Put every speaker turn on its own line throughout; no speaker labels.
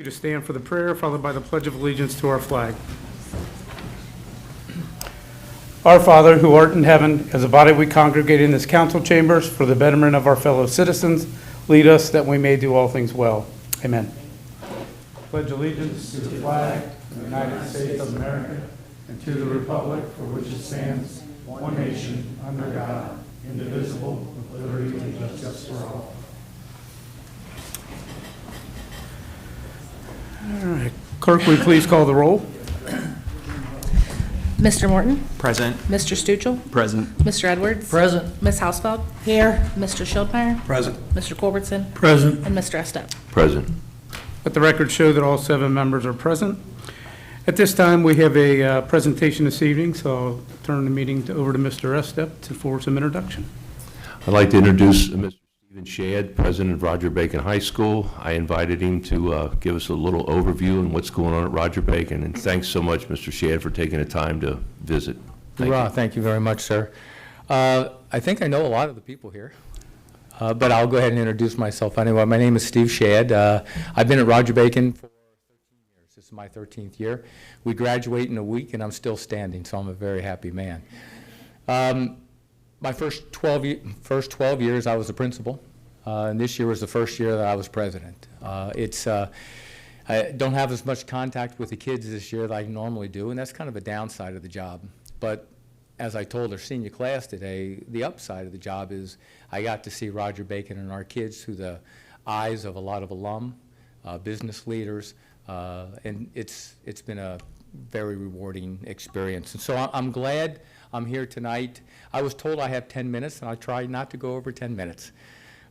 You to stand for the prayer, followed by the Pledge of Allegiance to our flag. Our Father, who art in heaven, as a body we congregate in this council chambers for the betterment of our fellow citizens, lead us that we may do all things well. Amen. Pledge allegiance to the flag of the United States of America and to the republic for which it stands, one nation, under God, indivisible, with liberty and justice for all. All right. Clerk, will you please call the roll?
Mr. Morton?
Present.
Mr. Stuchel?
Present.
Mr. Edwards?
Present.
Ms. Hausfeld? Here. Mr. Schildmeyer?
Present.
Mr. Culbertson?
Present.
And Mr. Estep?
Present.
Let the record show that all 7 members are present. At this time, we have a presentation this evening, so I'll turn the meeting over to Mr. Estep for some introduction.
I'd like to introduce Mr. Stephen Shad, president of Roger Bacon High School. I invited him to give us a little overview on what's going on at Roger Bacon, and thanks so much, Mr. Shad, for taking the time to visit.
Thank you very much, sir. I think I know a lot of the people here, but I'll go ahead and introduce myself anyway. My name is Steve Shad. I've been at Roger Bacon for 13 years. This is my 13th year. We graduate in a week, and I'm still standing, so I'm a very happy man. My first 12 years, I was a principal, and this year was the first year that I was president. I don't have as much contact with the kids this year that I normally do, and that's kind of a downside of the job. But as I told our senior class today, the upside of the job is I got to see Roger Bacon and our kids through the eyes of a lot of alum, business leaders, and it's been a very rewarding experience. And so I'm glad I'm here tonight. I was told I have 10 minutes, and I try not to go over 10 minutes.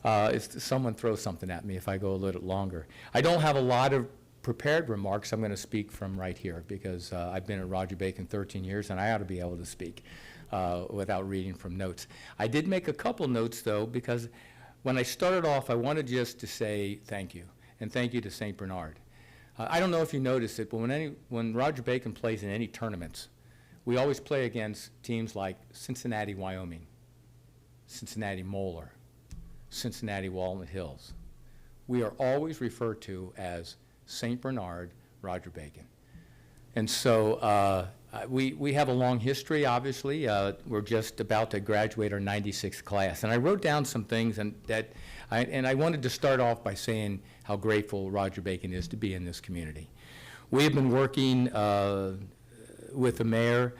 If someone throws something at me if I go a little longer. I don't have a lot of prepared remarks. I'm going to speak from right here because I've been at Roger Bacon 13 years, and I ought to be able to speak without reading from notes. I did make a couple notes, though, because when I started off, I wanted just to say thank you, and thank you to St. Bernard. I don't know if you noticed it, but when Roger Bacon plays in any tournaments, we always play against teams like Cincinnati, Wyoming, Cincinnati Moeller, Cincinnati Walnut Hills. We are always referred to as St. Bernard, Roger Bacon. And so we have a long history, obviously. We're just about to graduate our 96th class. And I wrote down some things, and I wanted to start off by saying how grateful Roger Bacon is to be in this community. We have been working with the mayor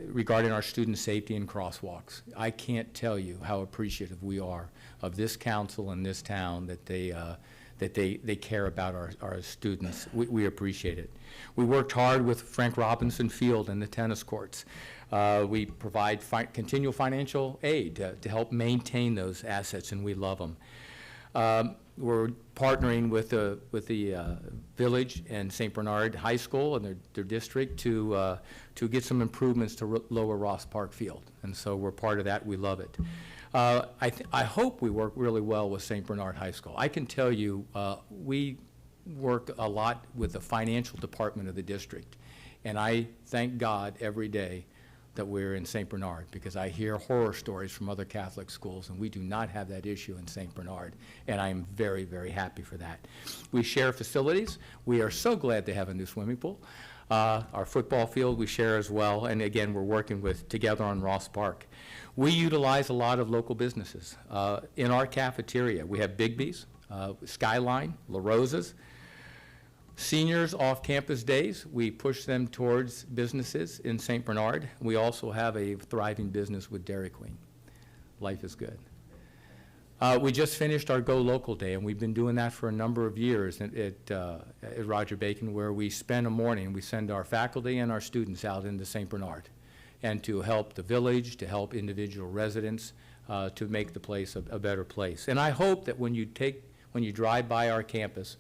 regarding our student safety and crosswalks. I can't tell you how appreciative we are of this council and this town that they care about our students. We appreciate it. We worked hard with Frank Robinson Field and the tennis courts. We provide continual financial aid to help maintain those assets, and we love them. We're partnering with the village and St. Bernard High School and their district to get some improvements to lower Ross Park Field, and so we're part of that. We love it. I hope we work really well with St. Bernard High School. I can tell you we work a lot with the financial department of the district, and I thank God every day that we're in St. Bernard, because I hear horror stories from other Catholic schools, and we do not have that issue in St. Bernard, and I am very, very happy for that. We share facilities. We are so glad to have a new swimming pool. Our football field we share as well, and again, we're working together on Ross Park. We utilize a lot of local businesses. In our cafeteria, we have Bigby's, Skyline, La Rosa's. Seniors off-campus days, we push them towards businesses in St. Bernard. We also have a thriving business with Dairy Queen. Life is good. We just finished our Go Local Day, and we've been doing that for a number of years at Roger Bacon, where we spend a morning, we send our faculty and our students out into St. Bernard, and to help the village, to help individual residents, to make the place a better place. And I hope that when you drive by our campus,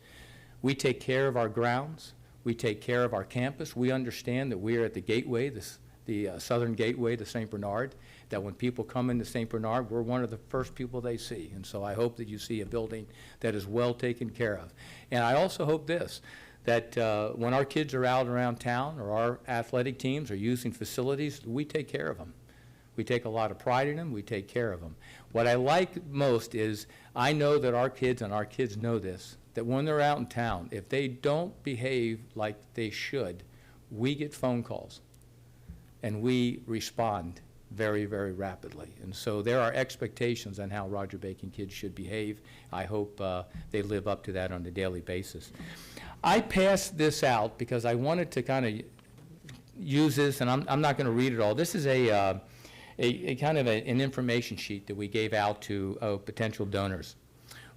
we take care of our grounds, we take care of our campus. We understand that we are at the gateway, the southern gateway to St. Bernard, that when people come into St. Bernard, we're one of the first people they see. And so I hope that you see a building that is well taken care of. And I also hope that when our kids are out around town, or our athletic teams are using facilities, we take care of them. We take a lot of pride in them. We take care of them. What I like most is I know that our kids, and our kids know this, that when they're out in town, if they don't behave like they should, we get phone calls, and we respond very, very rapidly. And so there are expectations on how Roger Bacon kids should behave. I hope they live up to that on a daily basis. I passed this out because I wanted to kind of use this, and I'm not going to read it all. This is a kind of an information sheet that we gave out to potential donors.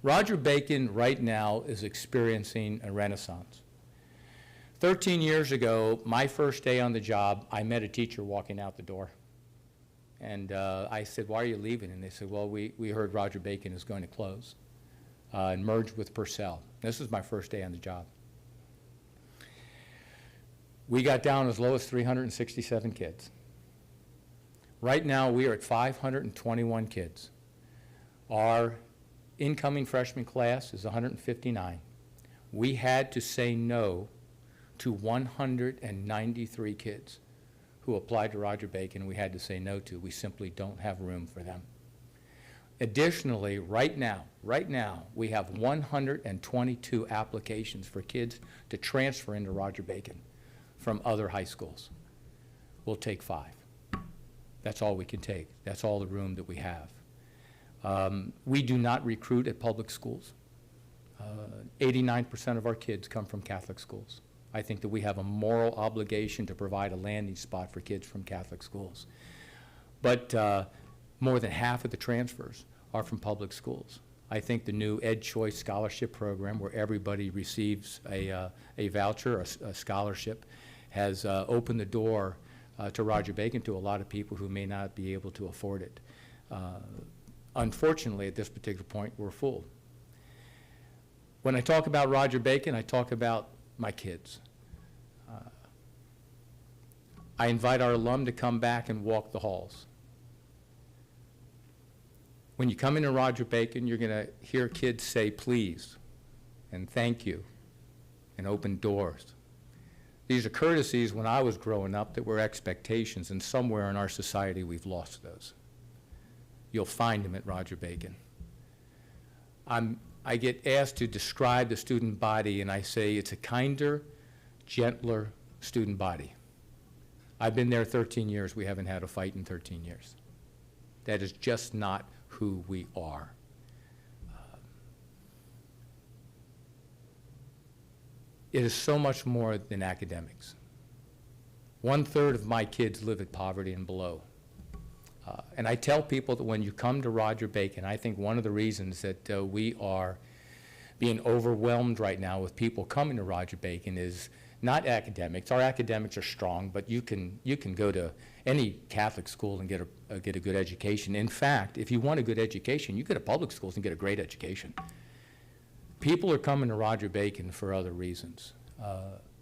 Roger Bacon right now is experiencing a renaissance. 13 years ago, my first day on the job, I met a teacher walking out the door. And I said, "Why are you leaving?" And they said, "Well, we heard Roger Bacon is going to close and merge with Purcell." This was my first day on the job. We got down as low as 367 kids. Right now, we are at 521 kids. Our incoming freshman class is 159. We had to say no to 193 kids who applied to Roger Bacon. We had to say no to. We simply don't have room for them. Additionally, right now, we have 122 applications for kids to transfer into Roger Bacon from other high schools. We'll take 5. That's all we can take. That's all the room that we have. We do not recruit at public schools. 89% of our kids come from Catholic schools. I think that we have a moral obligation to provide a landing spot for kids from Catholic schools. But more than half of the transfers are from public schools. I think the new Ed Choice Scholarship Program, where everybody receives a voucher, a scholarship, has opened the door to Roger Bacon to a lot of people who may not be able to afford it. Unfortunately, at this particular point, we're full. When I talk about Roger Bacon, I talk about my kids. I invite our alum to come back and walk the halls. When you come into Roger Bacon, you're going to hear kids say please and thank you and open doors. These are courtesies when I was growing up that were expectations, and somewhere in our society we've lost those. You'll find them at Roger Bacon. I get asked to describe the student body, and I say it's a kinder, gentler student body. I've been there 13 years. We haven't had a fight in 13 years. That is just not who we are. It is so much more than academics. 1/3 of my kids live at poverty and below. And I tell people that when you come to Roger Bacon, I think one of the reasons that we are being overwhelmed right now with people coming to Roger Bacon is not academics. Our academics are strong, but you can go to any Catholic school and get a good education. In fact, if you want a good education, you go to public schools and get a great education. People are coming to Roger Bacon for other reasons.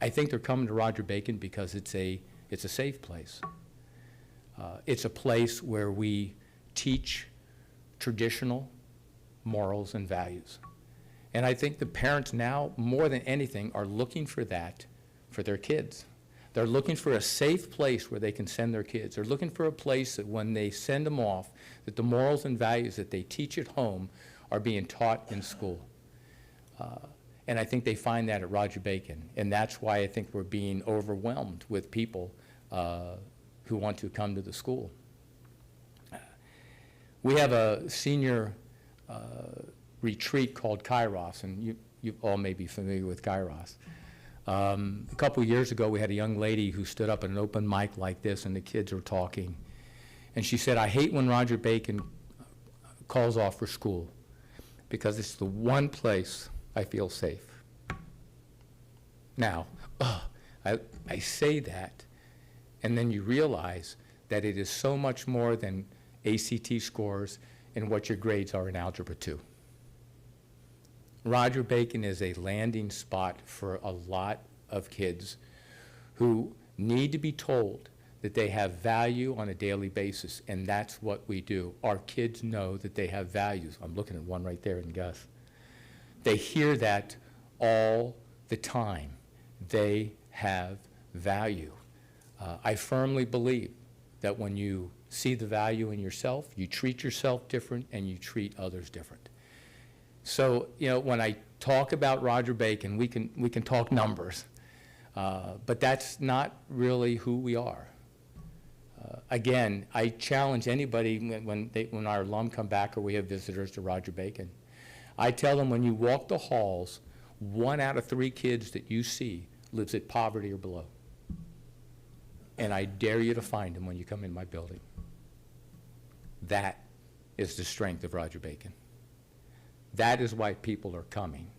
I think they're coming to Roger Bacon because it's a safe place. It's a place where we teach traditional morals and values. And I think the parents now, more than anything, are looking for that for their kids. They're looking for a safe place where they can send their kids. They're looking for a place that when they send them off, that the morals and values that they teach at home are being taught in school. And I think they find that at Roger Bacon. And that's why I think we're being overwhelmed with people who want to come to the school. We have a senior retreat called Kairos, and you all may be familiar with Kairos. A couple years ago, we had a young lady who stood up at an open mic like this, and the kids were talking. And she said, "I hate when Roger Bacon calls off for school because it's the one place I feel safe." Now, I say that, and then you realize that it is so much more than ACT scores and what your grades are in Algebra 2. Roger Bacon is a landing spot for a lot of kids who need to be told that they have value on a daily basis, and that's what we do. Our kids know that they have values. I'm looking at one right there in Gus. They hear that all the time. They have value. I firmly believe that when you see the value in yourself, you treat yourself different and you treat others different. So, when I talk about Roger Bacon, we can talk numbers, but that's not really who we are. Again, I challenge anybody when our alum come back or we have visitors to Roger Bacon. I tell them, when you walk the halls, 1 out of 3 kids that you see lives at poverty or below. And I dare you to find them when you come in my building. That is the strength of Roger Bacon. That is why people are coming.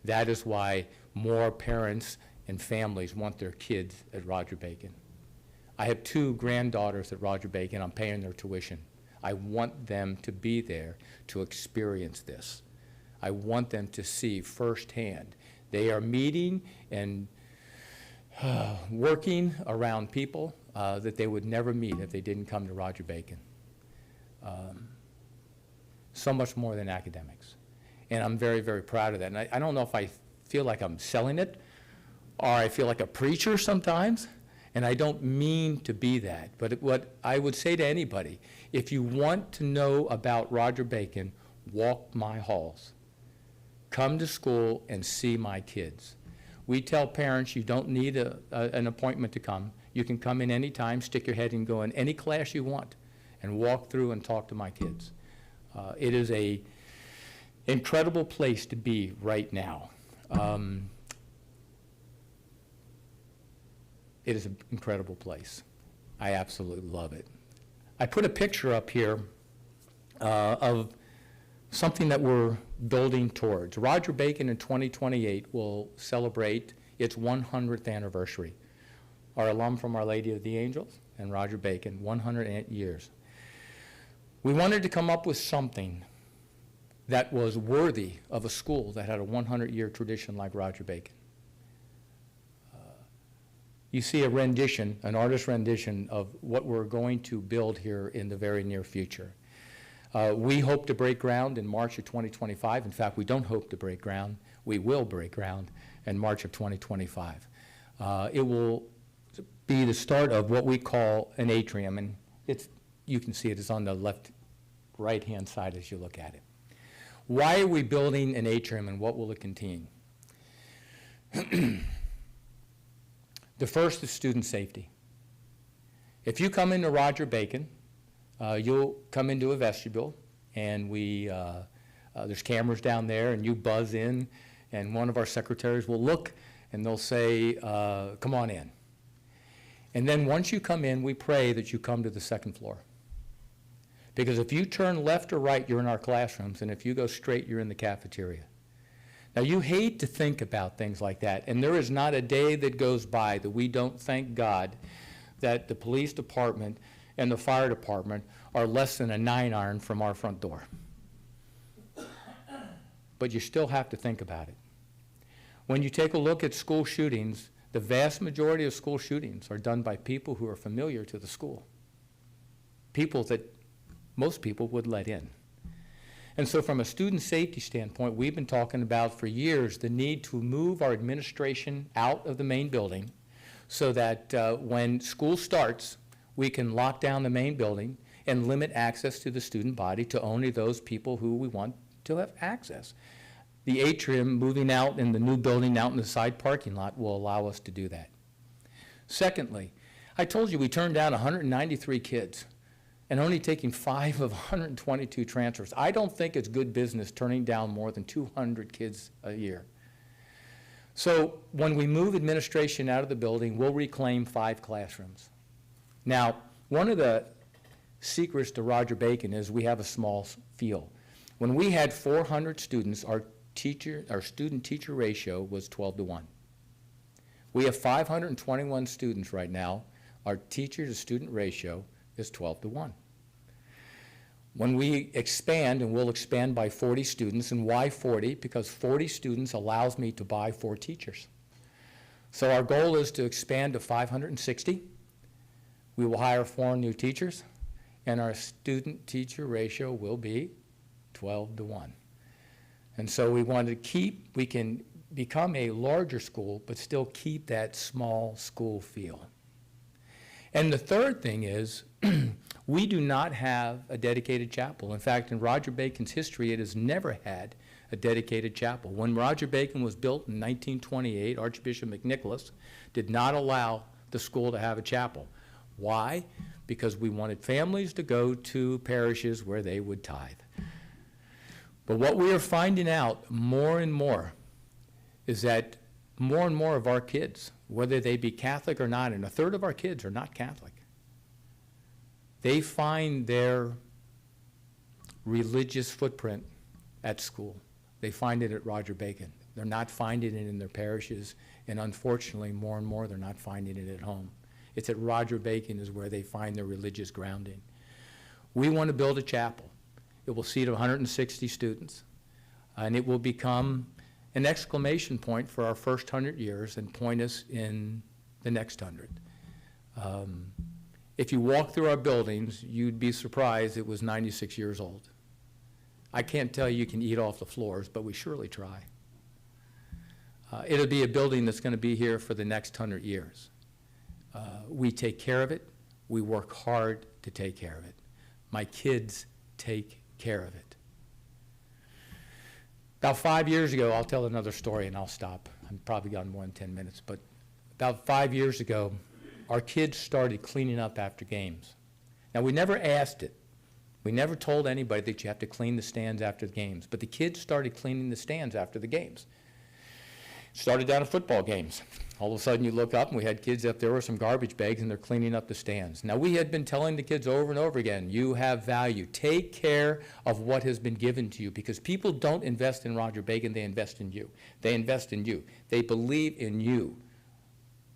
That is why more parents and families want their kids at Roger Bacon. I have 2 granddaughters at Roger Bacon. I'm paying their tuition. I want them to be there to experience this. I want them to see firsthand. They are meeting and working around people that they would never meet if they didn't come to Roger Bacon. So much more than academics. And I'm very, very proud of that. And I don't know if I feel like I'm selling it or I feel like a preacher sometimes, and I don't mean to be that. But what I would say to anybody, if you want to know about Roger Bacon, walk my halls. Come to school and see my kids. We tell parents you don't need an appointment to come. You can come in any time, stick your head and go in any class you want and walk through and talk to my kids. It is an incredible place to be right now. It is an incredible place. I absolutely love it. I put a picture up here of something that we're building towards. Roger Bacon in 2028 will celebrate its 100th anniversary. Our alum from Our Lady of the Angels and Roger Bacon, 108 years. We wanted to come up with something that was worthy of a school that had a 100-year tradition like Roger Bacon. You see a rendition, an artist's rendition of what we're going to build here in the very near future. We hope to break ground in March of 2025. In fact, we don't hope to break ground. We will break ground in March of 2025. It will be the start of what we call an atrium, and you can see it is on the right-hand side as you look at it. Why are we building an atrium, and what will it contain? The first is student safety. If you come into Roger Bacon, you'll come into a vestibule, and there's cameras down there, and you buzz in, and one of our secretaries will look, and they'll say, come on in. And then once you come in, we pray that you come to the second floor. Because if you turn left or right, you're in our classrooms, and if you go straight, you're in the cafeteria. Now, you hate to think about things like that, and there is not a day that goes by that we don't thank God that the police department and the fire department are less than a 9-iron from our front door. But you still have to think about it. When you take a look at school shootings, the vast majority of school shootings are done by people who are familiar to the school, people that most people would let in. And so from a student safety standpoint, we've been talking about for years the need to move our administration out of the main building so that when school starts, we can lock down the main building and limit access to the student body to only those people who we want to have access. The atrium moving out in the new building out in the side parking lot will allow us to do that. Secondly, I told you we turned down 193 kids and only taking 5 of 122 transfers. I don't think it's good business turning down more than 200 kids a year. So when we move administration out of the building, we'll reclaim 5 classrooms. Now, one of the secrets to Roger Bacon is we have a small field. When we had 400 students, our student-teacher ratio was 12-1. We have 521 students right now. Our teacher-to-student ratio is 12-1. When we expand, and we'll expand by 40 students, and why 40? Because 40 students allows me to buy 4 teachers. So our goal is to expand to 560. We will hire 4 new teachers, and our student-teacher ratio will be 12-1. And so we want to we can become a larger school, but still keep that small school feel. And the third thing is, We do not have a dedicated chapel. In fact, in Roger Bacon's history, it has never had a dedicated chapel. When Roger Bacon was built in 1928, Archbishop McNicholas did not allow the school to have a chapel. Why? Because we wanted families to go to parishes where they would tithe. But what we are finding out more and more is that more and more of our kids, whether they be Catholic or not, and a third of our kids are not Catholic, they find their religious footprint at school. They find it at Roger Bacon. They're not finding it in their parishes, and unfortunately, more and more, they're not finding it at home. It's at Roger Bacon is where they find their religious grounding. We want to build a chapel. It will seat 160 students, and it will become an exclamation point for our first 100 years and point us in the next 100. If you walk through our buildings, you'd be surprised it was 96 years old. I can't tell you can eat off the floors, but we surely try. It'll be a building that's going to be here for the next 100 years. We take care of it. We work hard to take care of it. My kids take care of it. About 5 years ago, I'll tell another story and I'll stop. I've probably gone more than 10 minutes, but about 5 years ago, our kids started cleaning up after games. Now, we never asked it. We never told anybody that you have to clean the stands after the games, but the kids started cleaning the stands after the games. Started down at football games. All of a sudden you look up and we had kids up there with some garbage bags and they're cleaning up the stands. Now, we had been telling the kids over and over again, you have value. Take care of what has been given to you, because people don't invest in Roger Bacon, they invest in you. They invest in you. They believe in you.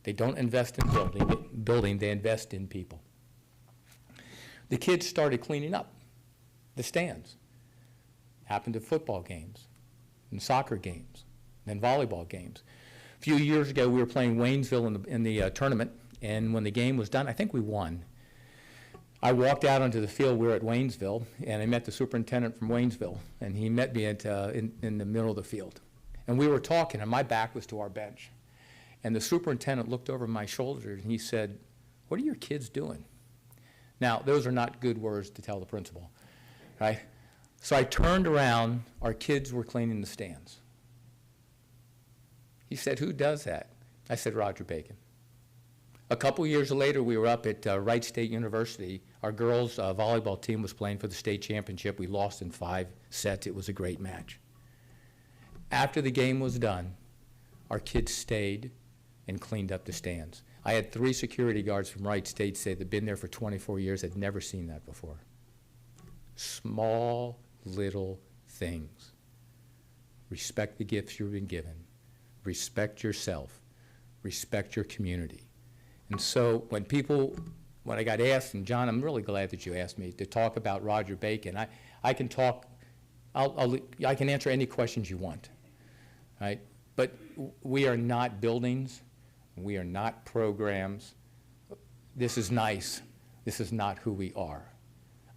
They don't invest in building, they invest in people. The kids started cleaning up the stands. Happened at football games and soccer games and volleyball games. A few years ago, we were playing Waynesville in the tournament, and when the game was done, I think we won. I walked out onto the field. We were at Waynesville, and I met the superintendent from Waynesville, and he met me in the middle of the field. And we were talking, and my back was to our bench. And the superintendent looked over my shoulder, and he said, "What are your kids doing?" Now, those are not good words to tell the principal, right? So I turned around. Our kids were cleaning the stands. He said, "Who does that?" I said, "Roger Bacon." A couple years later, we were up at Wright State University. Our girls' volleyball team was playing for the state championship. We lost in 5 sets. It was a great match. After the game was done, our kids stayed and cleaned up the stands. I had 3 security guards from Wright State say they'd been there for 24 years, had never seen that before. Small, little things. Respect the gifts you've been given. Respect yourself. Respect your community. And so when I got asked, and John, I'm really glad that you asked me to talk about Roger Bacon. I can talk, I can answer any questions you want, right? But we are not buildings. We are not programs. This is nice. This is not who we are.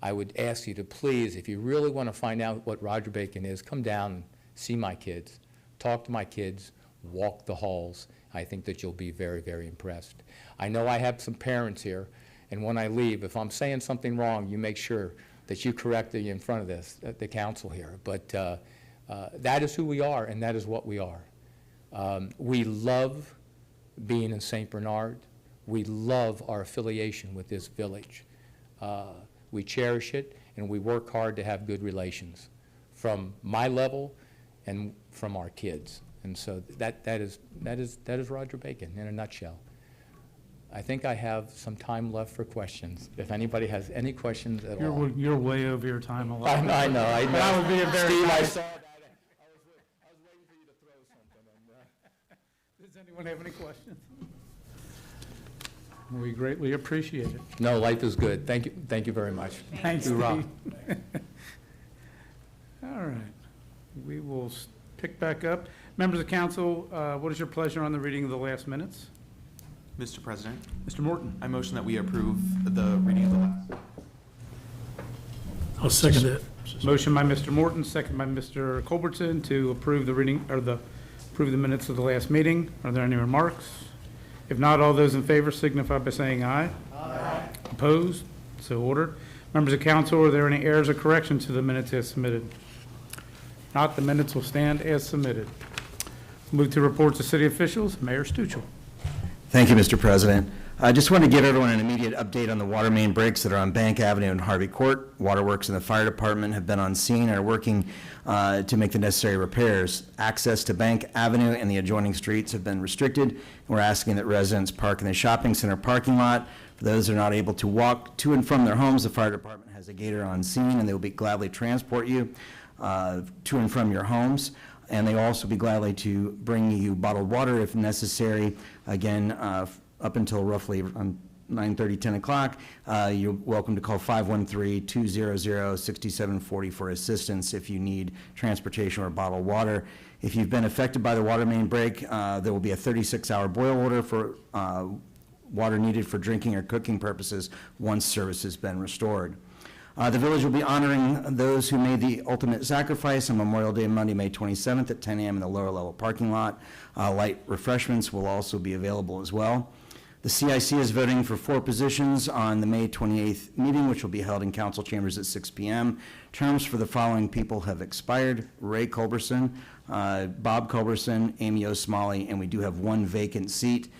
I would ask you to please, if you really want to find out what Roger Bacon is, come down and see my kids, talk to my kids, walk the halls. I think that you'll be very, very impressed. I know I have some parents here, and when I leave, if I'm saying something wrong, you make sure that you correct me in front of the council here. But that is who we are, and that is what we are. We love being in St. Bernard. We love our affiliation with this village. We cherish it, and we work hard to have good relations from my level and from our kids. And so that is Roger Bacon in a nutshell. I think I have some time left for questions. If anybody has any questions at all.
You're way over your time a lot.
I know.
That would be a very
Steve, I
nice-
saw that. I was waiting for you to throw something.
Does anyone have any questions? We greatly appreciate it.
No, life is good. Thank you very much.
Thanks,
Hoorah.
Steve. All right. We will pick back up. Members of council, what is your pleasure on the reading of the last minutes?
Mr. President,
Mr. Morton.
I motion that we approve the reading of the last.
I'll second it.
Motion by Mr. Morton, second by Mr. Culbertson to approve the reading, or approve the minutes of the last meeting. Are there any remarks? If not, all those in favor signify by saying aye. Aye. Opposed? So ordered. Members of council, are there any errors or corrections to the minutes as submitted? Not, the minutes will stand as submitted. Move to reports of city officials. Mayor Stuchel.
Thank you, Mr. President. I just want to give everyone an immediate update on the water main breaks that are on Bank Avenue and Harvey Court. Waterworks and the fire department have been on scene and are working to make the necessary repairs. Access to Bank Avenue and the adjoining streets have been restricted. We're asking that residents park in the shopping center parking lot. For those who are not able to walk to and from their homes, the fire department has a gator on scene, and they will be gladly transport you to and from your homes. And they will also be gladly to bring you bottled water if necessary. Again, up until roughly 9:30, 10 o'clock, you're welcome to call 513-200-6740 for assistance if you need transportation or bottled water. If you've been affected by the water main break, there will be a 36-hour boil order for water needed for drinking or cooking purposes once service has been restored. The village will be honoring those who made the ultimate sacrifice on Memorial Day, Monday, May 27th at 10 a.m. in the lower level parking lot. Light refreshments will also be available as well. The CIC is voting for 4 positions on the May 28th meeting, which will be held in council chambers at 6 p.m. Terms for the following people have expired: Ray Culberson, Bob Culberson, Amy O'Smalley, and we do have 1 vacant seat.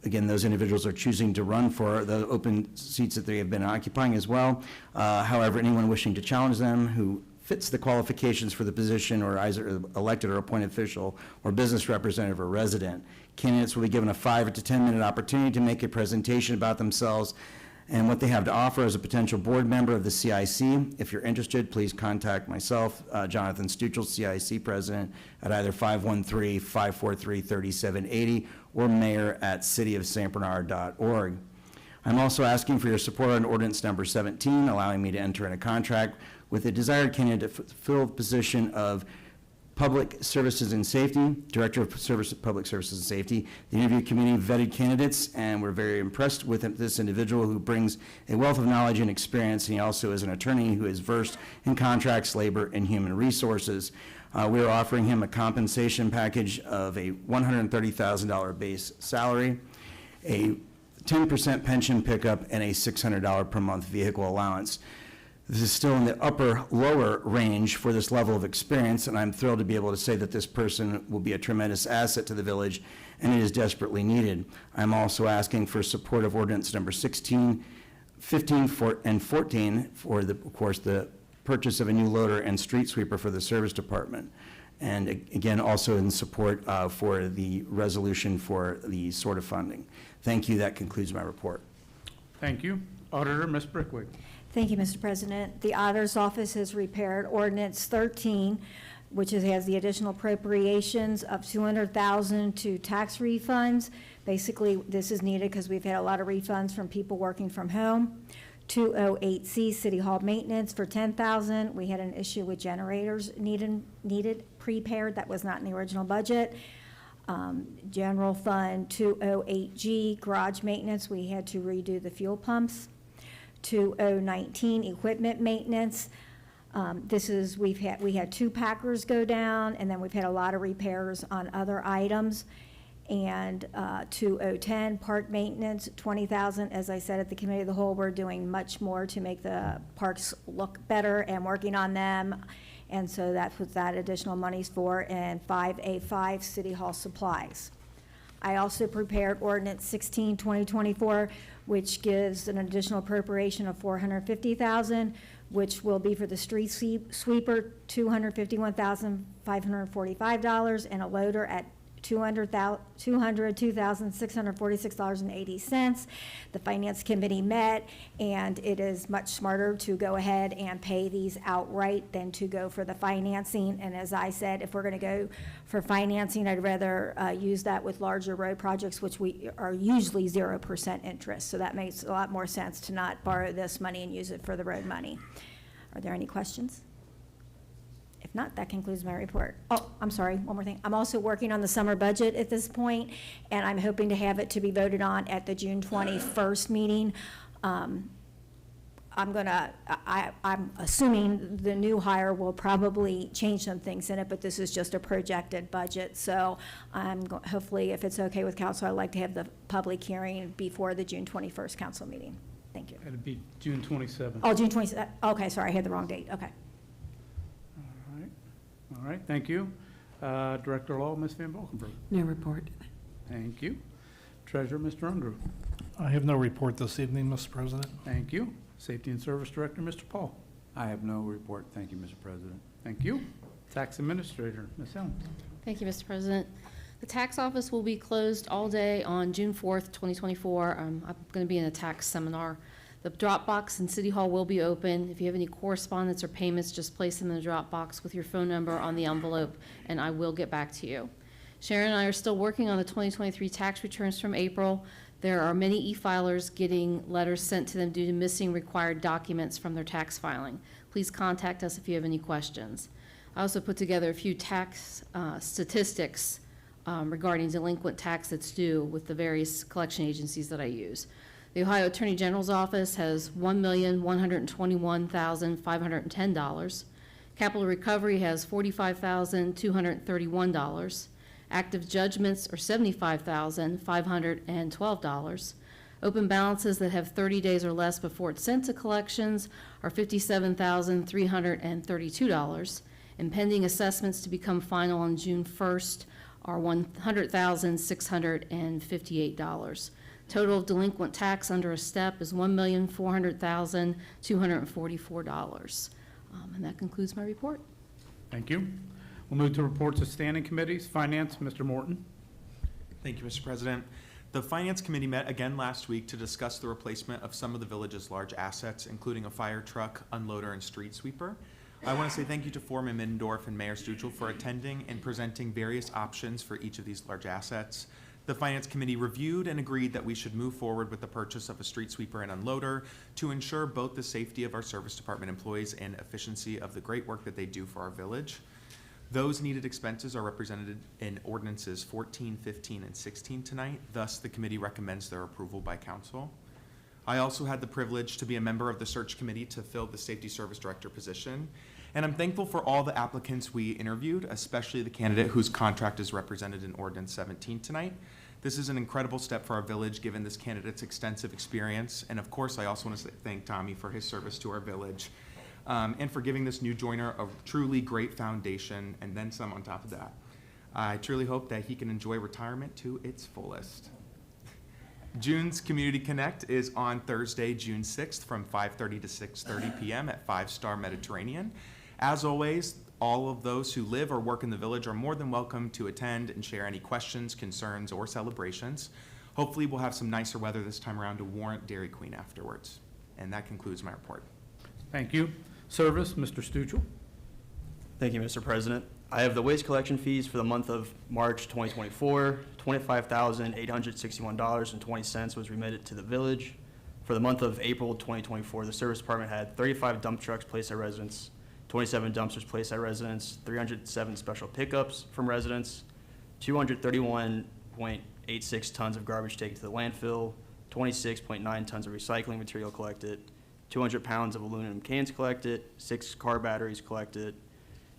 Again, those individuals are choosing to run for the open seats that they have been occupying as well. However, anyone wishing to challenge them who fits the qualifications for the position or either elected or appointed official or business representative or resident, candidates will be given a 5 to 10 minute opportunity to make a presentation about themselves and what they have to offer as a potential board member of the CIC. If you're interested, please contact myself, Jonathan Stuchel, CIC President, at either 513-543-3780 or mayor@cityofstbernard.org. I'm also asking for your support on ordinance number 17, allowing me to enter in a contract with a desired candidate to fill the position of Public Services and Safety, Director of Public Services and Safety. The interview committee vetted candidates, and we're very impressed with this individual who brings a wealth of knowledge and experience, and he also is an attorney who is versed in contracts, labor, and human resources. We are offering him a compensation package of a $130,000 base salary, a 10% pension pickup, and a $600 per month vehicle allowance. This is still in the lower range for this level of experience, and I'm thrilled to be able to say that this person will be a tremendous asset to the village, and it is desperately needed. I'm also asking for support of ordinance number 16, 15, and 14 for, of course, the purchase of a new loader and street sweeper for the service department. And again, also in support for the resolution for the sort of funding. Thank you. That concludes my report.
Thank you. Auditor, Ms. Brickwick.
Thank you, Mr. President. The Auditor's Office has repaired Ordinance 13, which has the additional appropriations of $200,000 to tax refunds. Basically, this is needed because we've had a lot of refunds from people working from home. 208C, City Hall maintenance for $10,000. We had an issue with generators needed prepared. That was not in the original budget. General Fund 208G, garage maintenance. We had to redo the fuel pumps. 2019 equipment maintenance. We had 2 Packers go down, and then we've had a lot of repairs on other items. And 2010 park maintenance, $20,000. As I said at the committee of the whole, we're doing much more to make the parks look better and working on them. And so that's what that additional money's for. And 5A5 City Hall supplies. I also prepared ordinance 16, 2024, which gives an additional appropriation of $450,000, which will be for the street sweeper, $251,545, and a loader at $202,646.80. The Finance Committee met, and it is much smarter to go ahead and pay these outright than to go for the financing. And as I said, if we're going to go for financing, I'd rather use that with larger road projects, which we are usually 0% interest. So that makes a lot more sense to not borrow this money and use it for the road money. Are there any questions? If not, that concludes my report. Oh, I'm sorry, one more thing. I'm also working on the summer budget at this point, and I'm hoping to have it to be voted on at the June 21st meeting. I'm assuming the new hire will probably change some things in it, but this is just a projected budget. So hopefully, if it's okay with council, I'd like to have the public hearing before the June 21st council meeting. Thank you.
It'd be June 27th.
Oh, June 27th. Okay, sorry, I had the wrong date. Okay.
All right, thank you. Director Law, Ms. Van Valkenburg.
No report.
Thank you. Treasurer, Mr. Unruh.
I have no report this evening, Mr. President.
Thank you. Safety and Service Director, Mr. Paul.
I have no report. Thank you, Mr. President.
Thank you. Tax Administrator, Ms. Helms.
Thank you, Mr. President. The tax office will be closed all day on June 4th, 2024. I'm going to be in a tax seminar. The drop box in City Hall will be open. If you have any correspondence or payments, just place them in the drop box with your phone number on the envelope, and I will get back to you. Sharon and I are still working on the 2023 tax returns from April. There are many e-filers getting letters sent to them due to missing required documents from their tax filing. Please contact us if you have any questions. I also put together a few tax statistics regarding delinquent tax that's due with the various collection agencies that I use. The Ohio Attorney General's Office has $1,121,510. Capital Recovery has $45,231. Active judgments are $75,512. Open balances that have 30 days or less before it's sent to collections are $57,332. And pending assessments to become final on June 1st are $100,658. Total delinquent tax under a step is $1,400,244. And that concludes my report.
Thank you. We'll move to reports of standing committees. Finance, Mr. Morton.
Thank you, Mr. President. The Finance Committee met again last week to discuss the replacement of some of the village's large assets, including a fire truck, unloader, and street sweeper. I want to say thank you to Foreman Middendorf and Mayor Stuchel for attending and presenting various options for each of these large assets. The Finance Committee reviewed and agreed that we should move forward with the purchase of a street sweeper and unloader to ensure both the safety of our service department employees and efficiency of the great work that they do for our village. Those needed expenses are represented in ordinances 14, 15, and 16 tonight. Thus, the committee recommends their approval by council. I also had the privilege to be a member of the search committee to fill the safety service director position. And I'm thankful for all the applicants we interviewed, especially the candidate whose contract is represented in Ordinance 17 tonight. This is an incredible step for our village, given this candidate's extensive experience. And of course, I also want to thank Tommy for his service to our village and for giving this new joiner a truly great foundation and then some on top of that. I truly hope that he can enjoy retirement to its fullest. June's Community Connect is on Thursday, June 6th from 5:30 to 6:30 p.m. at 5 Star Mediterranean. As always, all of those who live or work in the village are more than welcome to attend and share any questions, concerns, or celebrations. Hopefully, we'll have some nicer weather this time around to warrant Dairy Queen afterwards. And that concludes my report.
Thank you. Service, Mr. Stuchel.
Thank you, Mr. President. I have the waste collection fees for the month of March 2024. $25,861.20 was remitted to the village. For the month of April 2024, the service department had 35 dump trucks placed at residents, 27 dumpsters placed at residents, 307 special pickups from residents, 231.86 tons of garbage taken to the landfill, 26.9 tons of recycling material collected, 200 pounds of aluminum cans collected, 6 car batteries collected,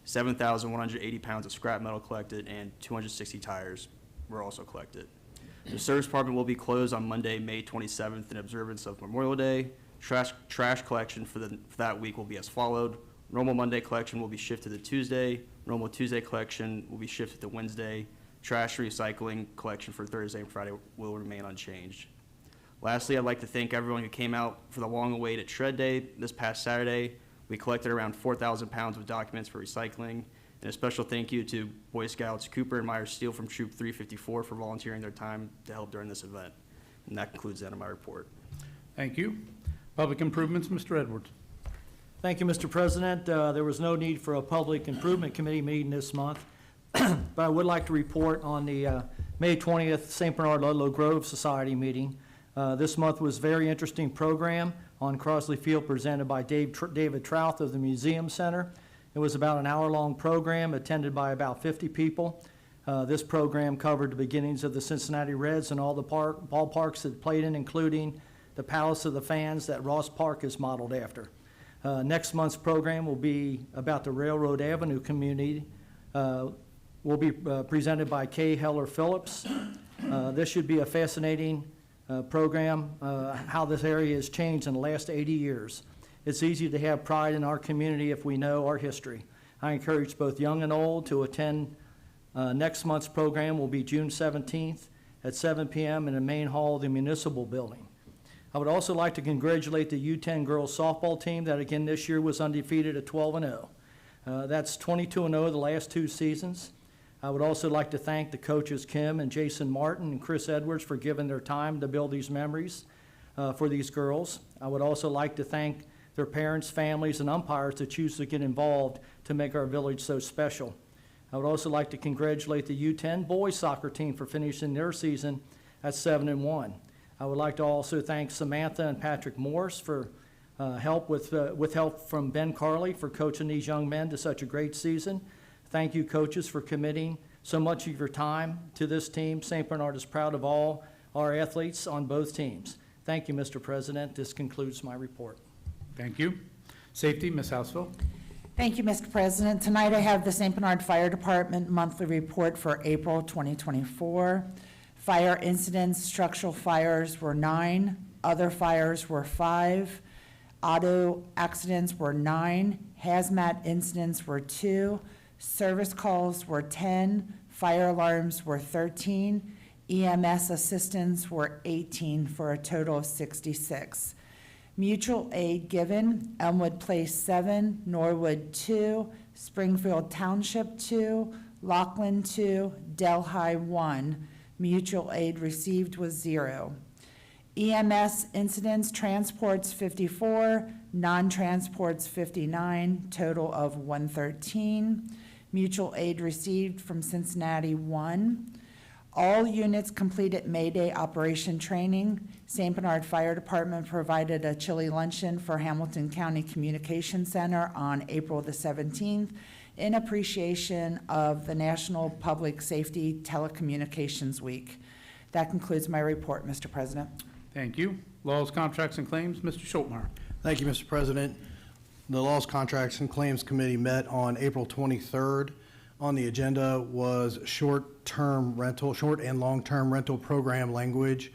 7,180 pounds of scrap metal collected, and 260 tires were also collected. The service department will be closed on Monday, May 27th in observance of Memorial Day. Trash collection for that week will be as followed. Normal Monday collection will be shifted to Tuesday. Normal Tuesday collection will be shifted to Wednesday. Trash recycling collection for Thursday and Friday will remain unchanged. Lastly, I'd like to thank everyone who came out for the long-awaited Shred Day this past Saturday. We collected around 4,000 pounds of documents for recycling. And a special thank you to Boy Scouts Cooper and Myers Steele from Troop 354 for volunteering their time to help during this event. And that concludes that of my report.
Thank you. Public Improvements, Mr. Edwards.
Thank you, Mr. President. There was no need for a Public Improvement Committee meeting this month, but I would like to report on the May 20th St. Bernard Ludlow Grove Society meeting. This month was a very interesting program on Crosley Field presented by David Trouth of the Museum Center. It was about an hour-long program attended by about 50 people. This program covered the beginnings of the Cincinnati Reds and all the ballparks that played in, including the Palace of the Fans that Ross Park is modeled after. Next month's program will be about the Railroad Avenue community. Will be presented by Kay Heller Phillips. This should be a fascinating program, how this area has changed in the last 80 years. It's easy to have pride in our community if we know our history. I encourage both young and old to attend. Next month's program will be June 17th at 7 p.m. in the main hall of the municipal building. I would also like to congratulate the U10 girls softball team that again this year was undefeated at 12-0. That's 22-0 the last 2 seasons. I would also like to thank the coaches Kim and Jason Martin and Chris Edwards for giving their time to build these memories for these girls. I would also like to thank their parents, families, and umpires that choose to get involved to make our village so special. I would also like to congratulate the U10 boys soccer team for finishing their season at 7-1. I would like to also thank Samantha and Patrick Morse for help with help from Ben Carley for coaching these young men to such a great season. Thank you, coaches, for committing so much of your time to this team. St. Bernard is proud of all our athletes on both teams. Thank you, Mr. President. This concludes my report.
Thank you. Safety, Ms. Houseville.
Thank you, Mr. President. Tonight I have the St. Bernard Fire Department monthly report for April 2024. Fire incidents, structural fires were 9, other fires were 5, auto accidents were 9, hazmat incidents were 2, service calls were 10, fire alarms were 13, EMS assistance were 18 for a total of 66. Mutual aid given, Elmwood Place 7, Norwood 2, Springfield Township 2, Lockland 2, Delhi 1. Mutual aid received was 0. EMS incidents, transports 54, non-transports 59, total of 113. Mutual aid received from Cincinnati 1. All units completed Mayday operation training. St. Bernard Fire Department provided a chili luncheon for Hamilton County Communication Center on April the 17th in appreciation of the National Public Safety Telecommunications Week. That concludes my report, Mr. President.
Thank you. Laws, contracts, and claims, Mr. Schultmeyer.
Thank you, Mr. President. The Laws, Contracts, and Claims Committee met on April 23rd. On the agenda was short and long-term rental program language,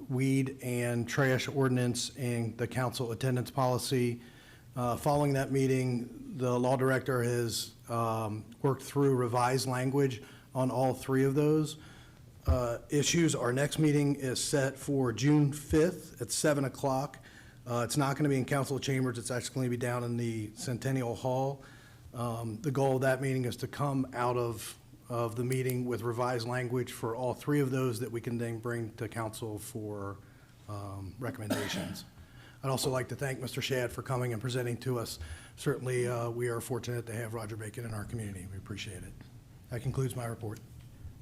weed and trash ordinance, and the council attendance policy. Following that meeting, the law director has worked through revised language on all 3 of those issues. Our next meeting is set for June 5th at 7 o'clock. It's not going to be in council chambers. It's actually going to be down in the Centennial Hall. The goal of that meeting is to come out of the meeting with revised language for all 3 of those that we can then bring to council for recommendations. I'd also like to thank Mr. Shad for coming and presenting to us. Certainly, we are fortunate to have Roger Bacon in our community. We appreciate it. That concludes my report.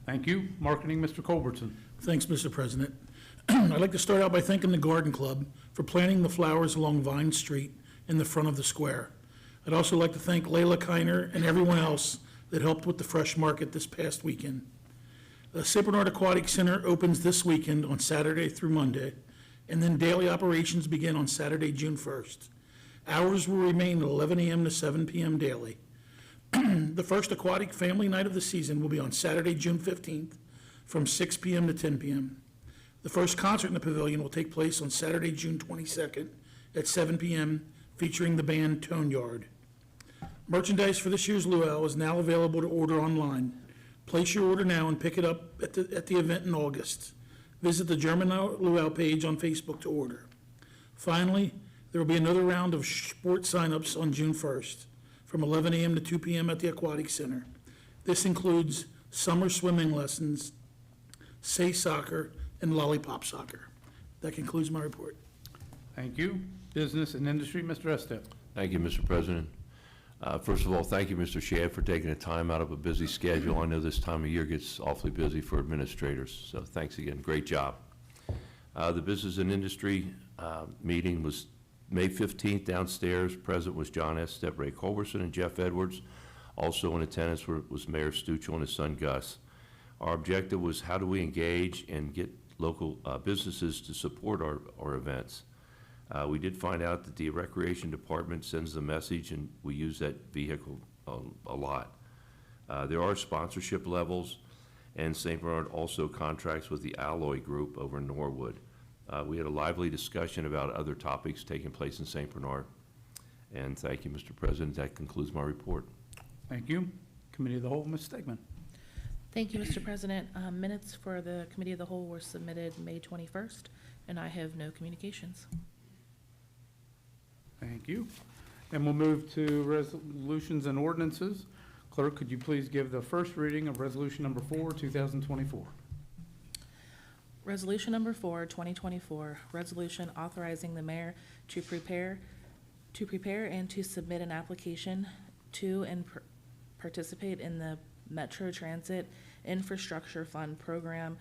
Thank you. Marketing, Mr. Culbertson.
Thanks, Mr. President. I'd like to start out by thanking the Garden Club for planting the flowers along Vine Street in the front of the square. I'd also like to thank Layla Kiner and everyone else that helped with the fresh market this past weekend. The St. Bernard Aquatic Center opens this weekend on Saturday through Monday, and then daily operations begin on Saturday, June 1st. Hours will remain 11 a.m. to 7 p.m. daily. The first aquatic family night of the season will be on Saturday, June 15th from 6 p.m. to 10 p.m. The first concert in the pavilion will take place on Saturday, June 22nd at 7 p.m. featuring the band Tone Yard. Merchandise for this year's luau is now available to order online. Place your order now and pick it up at the event in August. Visit the German Luau page on Facebook to order. Finally, there will be another round of sports signups on June 1st from 11 a.m. to 2 p.m. at the Aquatic Center. This includes summer swimming lessons, say soccer, and lollipop soccer. That concludes my report.
Thank you. Business and industry, Mr. Estep.
Thank you, Mr. President. First of all, thank you, Mr. Shad, for taking the time out of a busy schedule. I know this time of year gets awfully busy for administrators, so thanks again. Great job. The business and industry meeting was May 15th downstairs. Present was John Estep, Ray Culberson, and Jeff Edwards. Also in attendance was Mayor Stuchel and his son Gus. Our objective was how do we engage and get local businesses to support our events. We did find out that the Recreation Department sends the message, and we use that vehicle a lot. There are sponsorship levels, and St. Bernard also contracts with the Alloy Group over in Norwood. We had a lively discussion about other topics taking place in St. Bernard. And thank you, Mr. President. That concludes my report.
Thank you. Committee of the Whole, Ms. Stegman.
Thank you, Mr. President. Minutes for the Committee of the Whole were submitted May 21st, and I have no communications.
Thank you. And we'll move to resolutions and ordinances. Clerk, could you please give the first reading of resolution number 4, 2024?
Resolution number 4, 2024, resolution authorizing the mayor to prepare and to submit an application to and participate in the Metro Transit Infrastructure Fund program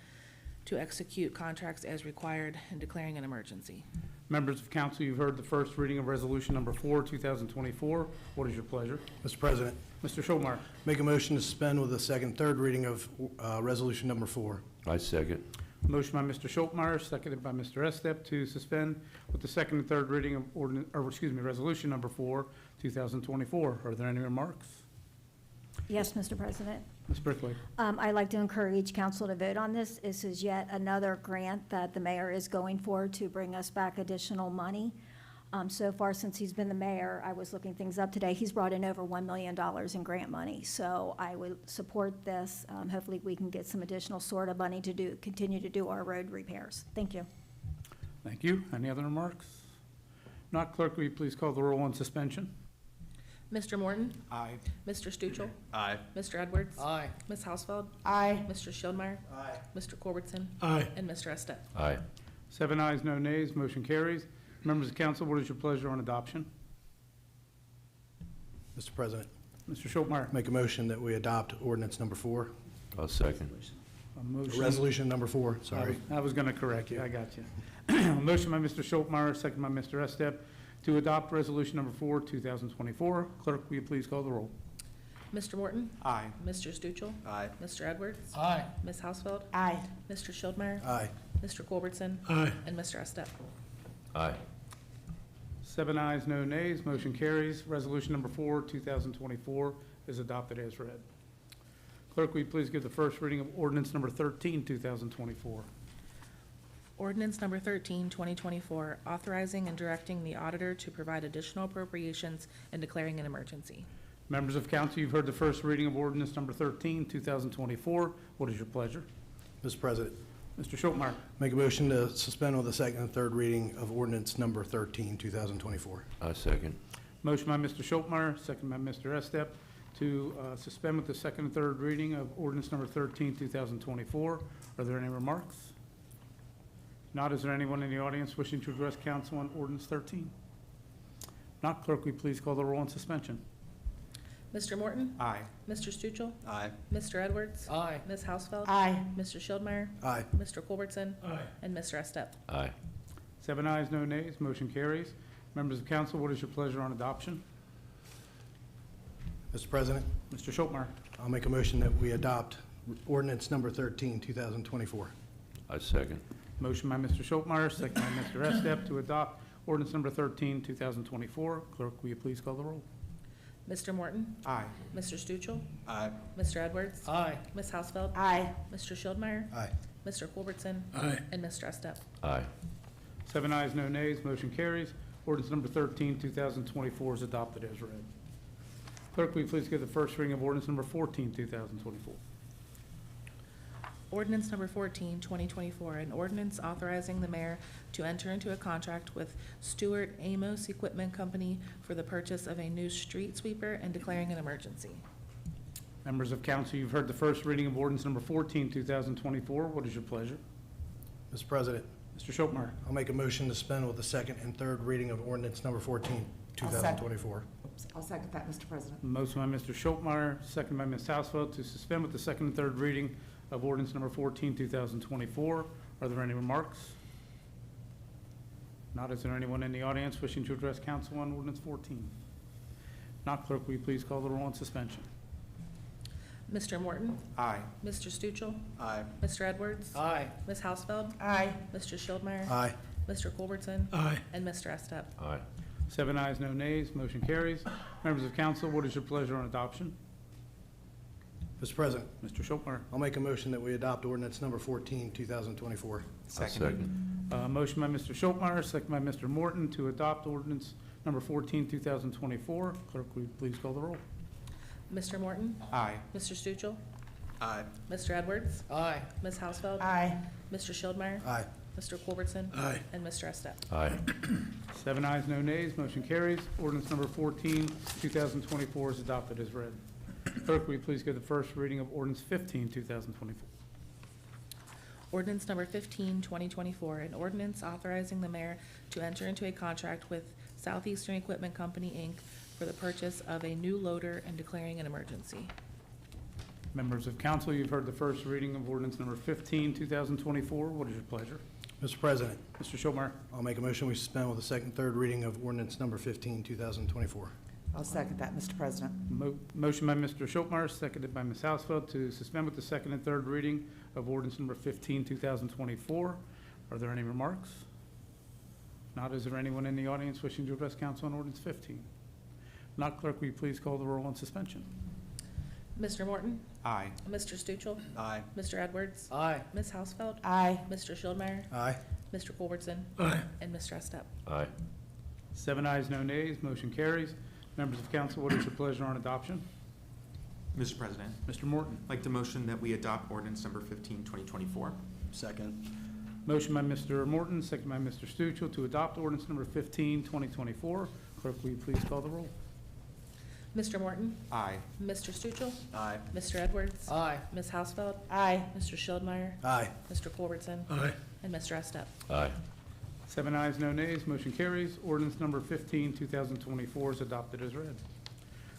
to execute contracts as required and declaring an emergency.
Members of council, you've heard the first reading of resolution number 4, 2024. What is your pleasure?
Mr. President,
Mr. Schulmeyer.
make a motion to suspend with the second and third reading of resolution number 4.
I second.
Motion by Mr. Schultmeyer, seconded by Mr. Estep to suspend with the second and third reading of resolution number 4, 2024. Are there any remarks?
Yes, Mr. President.
Ms. Brickley.
I'd like to encourage council to vote on this. This is yet another grant that the mayor is going for to bring us back additional money. So far, since he's been the mayor, I was looking things up today, he's brought in over $1 million in grant money. So I would support this. Hopefully, we can get some additional sort of money to continue to do our road repairs. Thank you.
Thank you. Any other remarks? Not, clerk, will you please call the roll on suspension?
Mr. Morton?
Aye.
Mr. Stuchel?
Aye.
Mr. Edwards?
Aye.
Ms. Hausfeld?
Aye.
Mr. Schildmeyer?
Aye.
Mr. Culbertson?
Aye.
And Mr. Estep?
Aye.
7 ayes, no nays, motion carries. Members of council, what is your pleasure on adoption?
Mr. President,
Mr. Schultmeyer.
make a motion that we adopt ordinance number 4.
I'll second.
A motion.
Resolution number 4, sorry.
I was going to correct you. I got you. A motion by Mr. Schultmeyer, second by Mr. Estep to adopt resolution number 4, 2024. Clerk, will you please call the roll?
Mr. Morton?
Aye.
Mr. Stuchel?
Aye.
Mr. Edwards?
Aye.
Ms. Hausfeld?
Aye.
Mr. Schildmeyer?
Aye.
Mr. Culbertson?
Aye.
And Mr. Estep?
Aye.
7 ayes, no nays, motion carries. Resolution number 4, 2024 is adopted as read. Clerk, will you please give the first reading of ordinance number 13, 2024?
Ordinance number 13, 2024, authorizing and directing the auditor to provide additional appropriations and declaring an emergency.
Members of council, you've heard the first reading of ordinance number 13, 2024. What is your pleasure?
Mr. President,
Mr. Schultmeyer.
make a motion to suspend with the second and third reading of ordinance number 13, 2024.
I second.
Motion by Mr. Schultmeyer, second by Mr. Estep to suspend with the second and third reading of ordinance number 13, 2024. Are there any remarks? Not, is there anyone in the audience wishing to address council on ordinance 13? Not, clerk, will you please call the roll on suspension?
Mr. Morton?
Aye.
Mr. Stuchel?
Aye.
Mr. Edwards?
Aye.
Ms. Hausfeld?
Aye.
Mr. Schildmeyer?
Aye.
Mr. Culbertson?
Aye.
And Mr. Estep?
Aye.
7 ayes, no nays, motion carries. Members of council, what is your pleasure on adoption?
Mr. President,
Mr. Schultmeyer.
I'll make a motion that we adopt ordinance number 13, 2024.
I second.
Motion by Mr. Schultmeyer, second by Mr. Estep to adopt ordinance number 13, 2024. Clerk, will you please call the roll?
Mr. Morton?
Aye.
Mr. Stuchel?
Aye.
Mr. Edwards?
Aye.
Ms. Hausfeld?
Aye.
Mr. Schildmeyer?
Aye.
Mr. Culbertson?
Aye.
And Mr. Estep?
Aye.
7 ayes, no nays, motion carries. Ordinance number 13, 2024 is adopted as read. Clerk, will you please give the first reading of ordinance number 14, 2024?
Ordinance number 14, 2024, an ordinance authorizing the mayor to enter into a contract with Stewart Amos Equipment Company for the purchase of a new street sweeper and declaring an emergency.
Members of council, you've heard the first reading of ordinance number 14, 2024. What is your pleasure?
Mr. President,
Mr. Schultmeyer.
I'll make a motion to suspend with the second and third reading of ordinance number 14, 2024.
I'll second that, Mr. President.
Motion by Mr. Schultmeyer, second by Ms. Hausfeld to suspend with the second and third reading of ordinance number 14, 2024. Are there any remarks? Not, is there anyone in the audience wishing to address council on ordinance 14? Not, clerk, will you please call the roll on suspension?
Mr. Morton?
Aye.
Mr. Stuchel?
Aye.
Mr. Edwards?
Aye.
Ms. Hausfeld?
Aye.
Mr. Schildmeyer?
Aye.
Mr. Culbertson?
Aye.
And Mr. Estep?
Aye.
7 ayes, no nays, motion carries. Members of council, what is your pleasure on adoption?
Mr. President,
Mr. Schultmeyer.
I'll make a motion that we adopt ordinance number 14, 2024.
I'll second.
Motion by Mr. Schultmeyer, second by Mr. Morton to adopt ordinance number 14, 2024. Clerk, will you please call the roll?
Mr. Morton?
Aye.
Mr. Stuchel?
Aye.
Mr. Edwards?
Aye.
Ms. Hausfeld?
Aye.
Mr. Schildmeyer?
Aye.
Mr. Culbertson?
Aye.
And Mr. Estep?
Aye.
7 ayes, no nays, motion carries. Ordinance number 14, 2024 is adopted as read. Clerk, will you please give the first reading of ordinance 15, 2024?
Ordinance number 15, 2024, an ordinance authorizing the mayor to enter into a contract with Southeastern Equipment Company, Inc. for the purchase of a new loader and declaring an emergency.
Members of council, you've heard the first reading of ordinance number 15, 2024. What is your pleasure?
Mr. President,
Mr. Schultmeyer.
I'll make a motion we suspend with the second, third reading of ordinance number 15, 2024.
I'll second that, Mr. President.
Motion by Mr. Schultmeyer, seconded by Ms. Hausfeld to suspend with the second and third reading of ordinance number 15, 2024. Are there any remarks? Not, is there anyone in the audience wishing to address council on ordinance 15? Not, clerk, will you please call the roll on suspension?
Mr. Morton?
Aye.
Mr. Stuchel?
Aye.
Mr. Edwards?
Aye.
Ms. Hausfeld?
Aye.
Mr. Schildmeyer?
Aye.
Mr. Culbertson?
Aye.
And Mr. Estep?
Aye.
7 ayes, no nays, motion carries. Members of council, what is your pleasure on adoption?
Mr. President,
Mr. Morton.
I'd like to motion that we adopt ordinance number 15, 2024.
Second.
Motion by Mr. Morton, second by Mr. Stuchel to adopt ordinance number 15, 2024. Clerk, will you please call the roll?
Mr. Morton?
Aye.
Mr. Stuchel?
Aye.
Mr. Edwards?
Aye.
Ms. Hausfeld?
Aye.
Mr. Schildmeyer?
Aye.
Mr. Culbertson?
Aye.
And Mr. Estep?
Aye.
7 ayes, no nays, motion carries. Ordinance number 15, 2024 is adopted as read.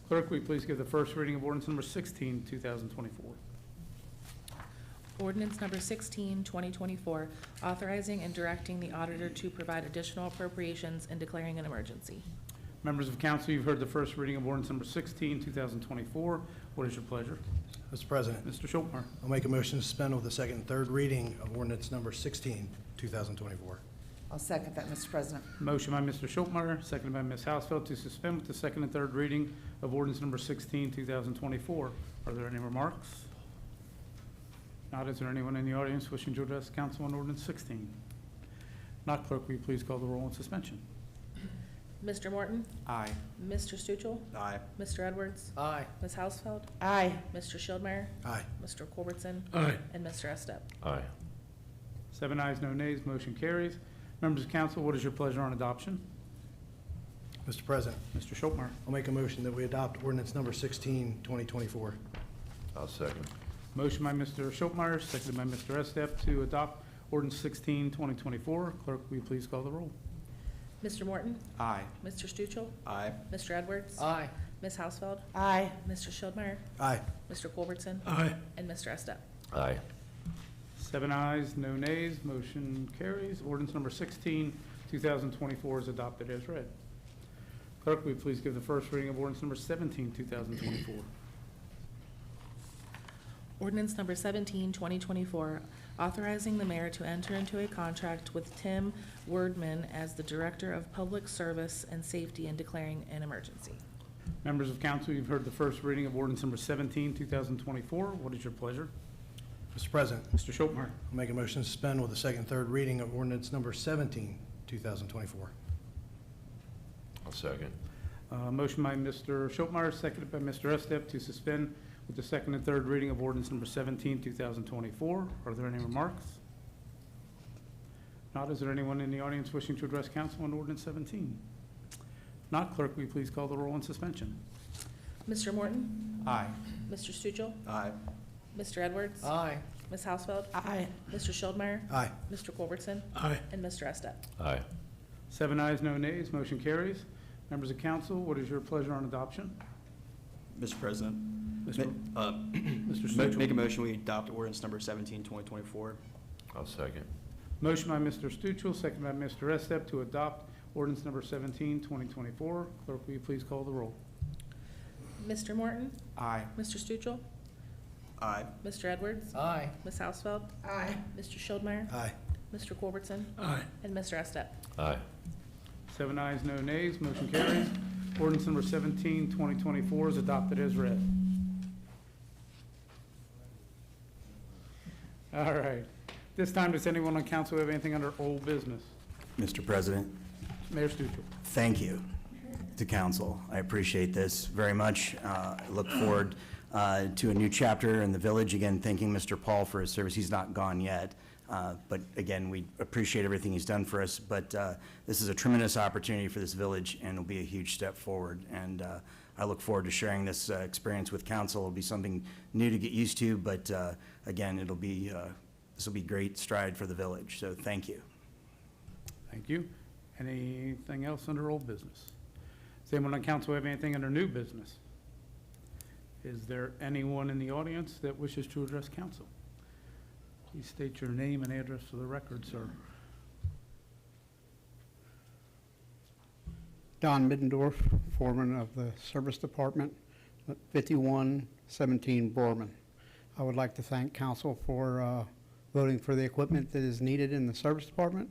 Clerk, will you please give the first reading of ordinance number 16, 2024?
Ordinance number 16, 2024, authorizing and directing the auditor to provide additional appropriations and declaring an emergency.
Members of council, you've heard the first reading of ordinance number 16, 2024. What is your pleasure?
Mr. President,
Mr. Schultmeyer.
I'll make a motion to suspend with the second and third reading of ordinance number 16, 2024.
I'll second that, Mr. President.
Motion by Mr. Schultmeyer, seconded by Ms. Hausfeld to suspend with the second and third reading of ordinance number 16, 2024. Are there any remarks? Not, is there anyone in the audience wishing to address council on ordinance 16? Not, clerk, will you please call the roll on suspension?
Mr. Morton?
Aye.
Mr. Stuchel?
Aye.
Mr. Edwards?
Aye.
Ms. Hausfeld?
Aye.
Mr. Schildmeyer?
Aye.
Mr. Culbertson?
Aye.
And Mr. Estep?
Aye.
7 ayes, no nays, motion carries. Members of council, what is your pleasure on adoption?
Mr. President,
Mr. Schultmeyer.
I'll make a motion that we adopt ordinance number 16, 2024.
I'll second.
Motion by Mr. Schultmeyer, seconded by Mr. Estep to adopt ordinance 16, 2024. Clerk, will you please call the roll?
Mr. Morton?
Aye.
Mr. Stuchel?
Aye.
Mr. Edwards?
Aye.
Ms. Hausfeld?
Aye.
Mr. Schildmeyer?
Aye.
Mr. Culbertson?
Aye.
And Mr. Estep?
Aye.
7 ayes, no nays, motion carries. Ordinance number 16, 2024 is adopted as read. Clerk, will you please give the first reading of ordinance number 17, 2024?
Ordinance number 17, 2024, authorizing the mayor to enter into a contract with Tim Wordman as the Director of Public Service and Safety and declaring an emergency.
Members of council, you've heard the first reading of ordinance number 17, 2024. What is your pleasure?
Mr. President,
Mr. Schultmeyer.
I'll make a motion to suspend with the second and third reading of ordinance number 17, 2024.
I'll second.
Motion by Mr. Schultmeyer, seconded by Mr. Estep to suspend with the second and third reading of ordinance number 17, 2024. Are there any remarks? Not, is there anyone in the audience wishing to address council on ordinance 17? Not, clerk, will you please call the roll on suspension?
Mr. Morton?
Aye.
Mr. Stuchel?
Aye.
Mr. Edwards?
Aye.
Ms. Hausfeld?
Aye.
Mr. Schildmeyer?
Aye.
Mr. Culbertson?
Aye.
And Mr. Estep?
Aye.
7 ayes, no nays, motion carries. Members of council, what is your pleasure on adoption?
Mr. President,
Mr.
Mr.
Stuchel.
Make a motion, we adopt ordinance number 17, 2024.
I'll second.
Motion by Mr. Stuchel, second by Mr. Estep to adopt ordinance number 17, 2024. Clerk, will you please call the roll?
Mr. Morton?
Aye.
Mr. Stuchel?
Aye.
Mr. Edwards?
Aye.
Ms. Hausfeld?
Aye.
Mr. Schildmeyer?
Aye.
Mr. Culbertson?
Aye.
And Mr. Estep?
Aye.
7 ayes, no nays, motion carries. Ordinance number 17, 2024 is adopted as read. All right. This time, does anyone on council have anything under old business?
Mr. President,
Mayor Stuchel.
thank you to council. I appreciate this very much. I look forward to a new chapter in the village. Again, thanking Mr. Paul for his service. He's not gone yet. But again, we appreciate everything he's done for us. But this is a tremendous opportunity for this village, and it'll be a huge step forward. And I look forward to sharing this experience with council. It'll be something new to get used to, but again, it'll be this will be great stride for the village. So thank you.
Thank you. Anything else under old business? Does anyone on council have anything under new business? Is there anyone in the audience that wishes to address council? Please state your name and address for the record, sir.
Don Middendorf, foreman of the Service Department, 5117 Borman. I would like to thank council for voting for the equipment that is needed in the Service Department,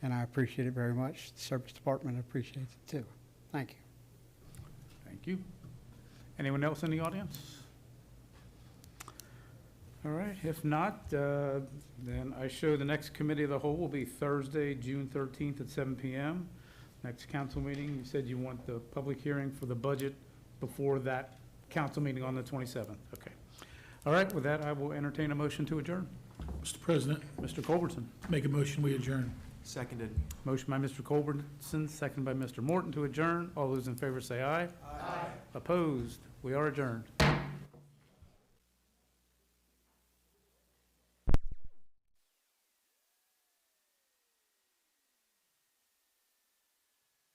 and I appreciate it very much. The Service Department appreciates it too. Thank you.
Thank you. Anyone else in the audience? All right, if not, then I show the next committee of the whole will be Thursday, June 13th at 7 p.m. Next council meeting, you said you want the public hearing for the budget before that council meeting on the 27th. Okay. All right, with that, I will entertain a motion to adjourn.
Mr. President,
Mr. Culbertson.
make a motion, we adjourn.
Seconded.
Motion by Mr. Culbertson, second by Mr. Morton to adjourn. All those in favor say aye. Aye. Opposed? We are adjourned.